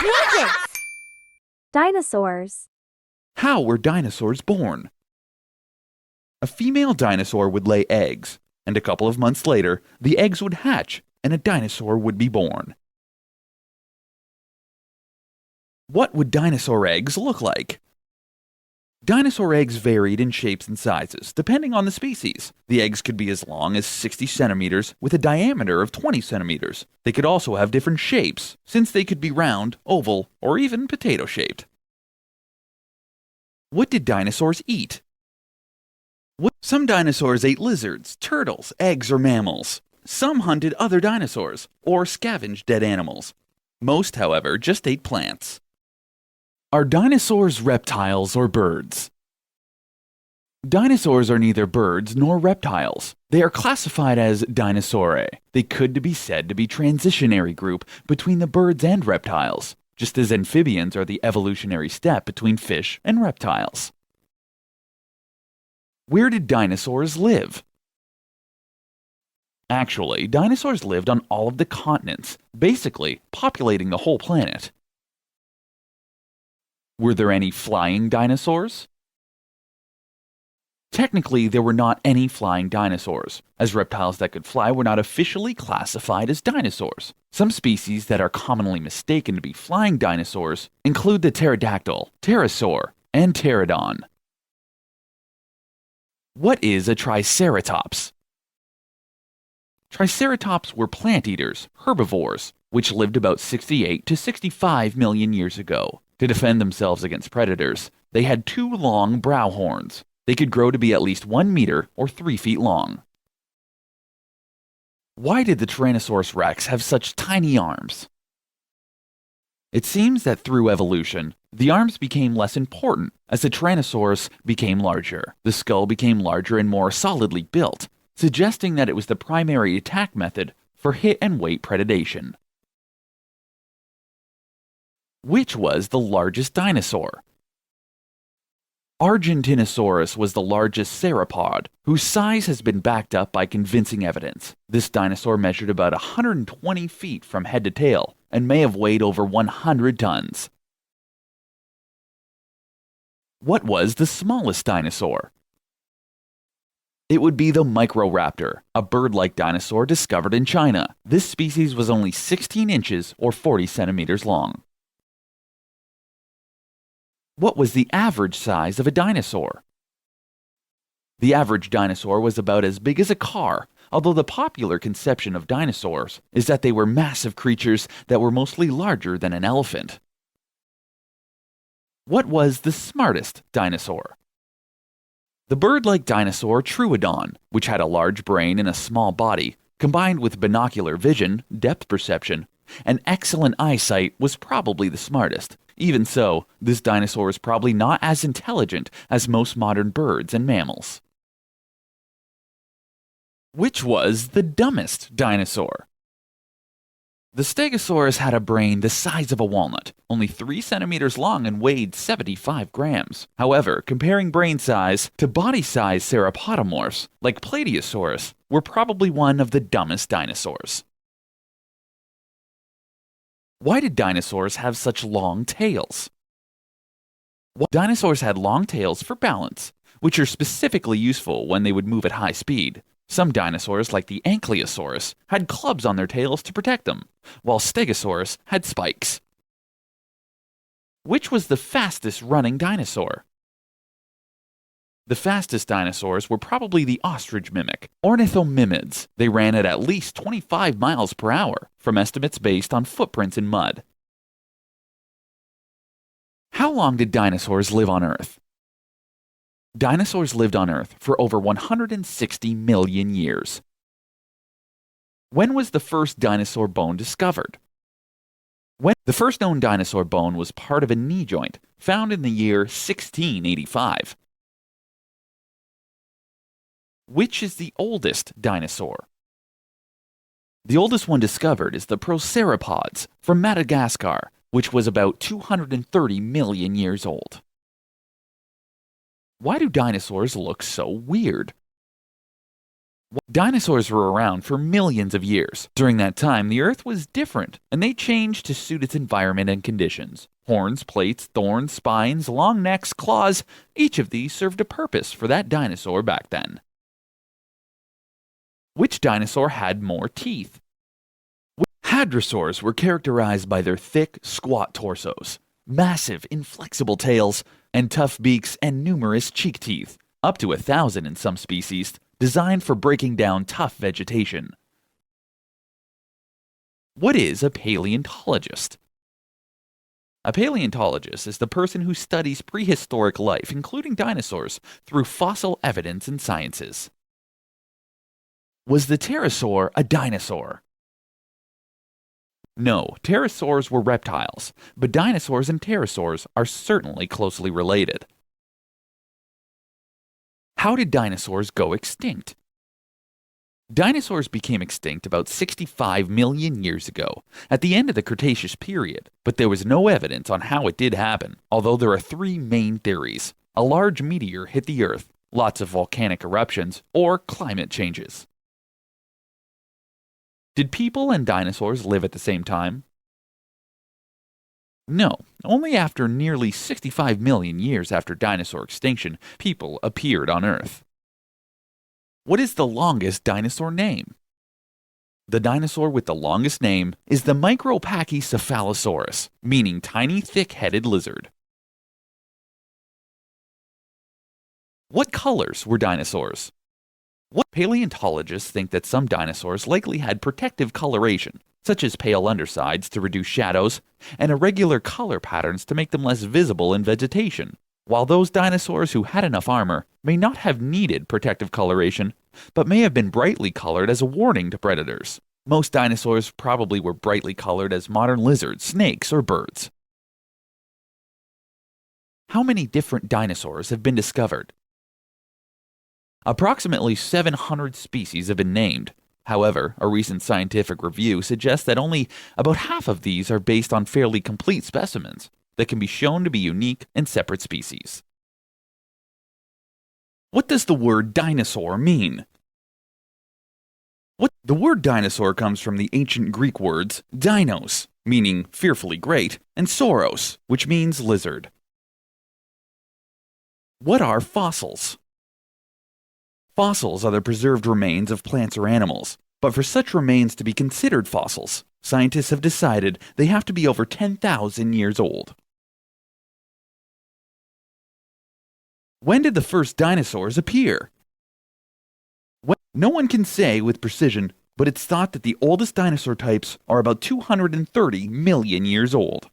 Boopanpankids. Dinosaurs. How were dinosaurs born? A female dinosaur would lay eggs, and a couple of months later, the eggs would hatch and a dinosaur would be born. What would dinosaur eggs look like? Dinosaur eggs varied in shapes and sizes, depending on the species. The eggs could be as long as 60 centimeters with a diameter of 20 centimeters. They could also have different shapes, since they could be round, oval, or even potato-shaped. What did dinosaurs eat? Some dinosaurs ate lizards, turtles, eggs, or mammals. Some hunted other dinosaurs, or scavenged dead animals. Most, however, just ate plants. Are dinosaurs reptiles or birds? Dinosaurs are neither birds nor reptiles. They are classified as Dinosauri. They could be said to be transitionary group between the birds and reptiles, just as amphibians are the evolutionary step between fish and reptiles. Where did dinosaurs live? Actually, dinosaurs lived on all of the continents, basically populating the whole planet. Were there any flying dinosaurs? Technically, there were not any flying dinosaurs, as reptiles that could fly were not officially classified as dinosaurs. Some species that are commonly mistaken to be flying dinosaurs include the pterodactyl, pterosaur, and pterodon. What is a triceratops? Triceratops were plant eaters, herbivores, which lived about 68 to 65 million years ago. To defend themselves against predators, they had two long brow horns. They could grow to be at least 1 meter or 3 feet long. Why did the Tyrannosaurus rex have such tiny arms? It seems that through evolution, the arms became less important as the Tyrannosaurus became larger. The skull became larger and more solidly built, suggesting that it was the primary attack method for hit and weight predation. Which was the largest dinosaur? Argentinosaurus was the largest sauropod, whose size has been backed up by convincing evidence. This dinosaur measured about 120 feet from head to tail and may have weighed over 100 tons. What was the smallest dinosaur? It would be the Microraptor, a bird-like dinosaur discovered in China. This species was only 16 inches or 40 centimeters long. What was the average size of a dinosaur? The average dinosaur was about as big as a car, although the popular conception of dinosaurs is that they were massive creatures that were mostly larger than an elephant. What was the smartest dinosaur? The bird-like dinosaur Troodon, which had a large brain and a small body, combined with binocular vision, depth perception, and excellent eyesight, was probably the smartest. Even so, this dinosaur is probably not as intelligent as most modern birds and mammals. Which was the dumbest dinosaur? The Stegosaurus had a brain the size of a walnut, only 3 centimeters long and weighed 75 grams. However, comparing brain size to body size sauropodomorphs, like Plateosaurus, were probably one of the dumbest dinosaurs. Why did dinosaurs have such long tails? Dinosaurs had long tails for balance, which are specifically useful when they would move at high speed. Some dinosaurs, like the Ankylosaurus, had clubs on their tails to protect them, while Stegosaurus had spikes. Which was the fastest running dinosaur? The fastest dinosaurs were probably the ostrich mimic, ornithomimids. They ran at least 25 miles per hour, from estimates based on footprints in mud. How long did dinosaurs live on Earth? Dinosaurs lived on Earth for over 160 million years. When was the first dinosaur bone discovered? The first known dinosaur bone was part of a knee joint, found in the year 1685. Which is the oldest dinosaur? The oldest one discovered is the Proceropods from Madagascar, which was about 230 million years old. Why do dinosaurs look so weird? Dinosaurs were around for millions of years. During that time, the Earth was different, and they changed to suit its environment and conditions. Horns, plates, thorns, spines, long necks, claws, each of these served a purpose for that dinosaur back then. Which dinosaur had more teeth? Hadrosaurs were characterized by their thick, squat torsos, massive, inflexible tails, and tough beaks and numerous cheek teeth, up to 1,000 in some species, designed for breaking down tough vegetation. What is a paleontologist? A paleontologist is the person who studies prehistoric life, including dinosaurs, through fossil evidence and sciences. Was the pterosaur a dinosaur? No, pterosaurs were reptiles, but dinosaurs and pterosaurs are certainly closely related. How did dinosaurs go extinct? Dinosaurs became extinct about 65 million years ago, at the end of the Cretaceous period, but there was no evidence on how it did happen, although there are three main theories. A large meteor hit the Earth, lots of volcanic eruptions, or climate changes. Did people and dinosaurs live at the same time? No, only after nearly 65 million years after dinosaur extinction, people appeared on Earth. What is the longest dinosaur name? The dinosaur with the longest name is the Micropachycephalosaurus, meaning tiny thick-headed lizard. What colors were dinosaurs? What paleontologists think that some dinosaurs likely had protective coloration, such as pale undersides to reduce shadows, and irregular color patterns to make them less visible in vegetation, while those dinosaurs who had enough armor may not have needed protective coloration, but may have been brightly colored as a warning to predators. Most dinosaurs probably were brightly colored as modern lizards, snakes, or birds. How many different dinosaurs have been discovered? Approximately 700 species have been named. However, a recent scientific review suggests that only about half of these are based on fairly complete specimens that can be shown to be unique and separate species. What does the word dinosaur mean? The word dinosaur comes from the ancient Greek words dinos, meaning fearfully great, and sauros, which means lizard. What are fossils? Fossils are the preserved remains of plants or animals, but for such remains to be considered fossils, scientists have decided they have to be over 10,000 years old. When did the first dinosaurs appear? No one can say with precision, but it's thought that the oldest dinosaur types are about 230 million years old.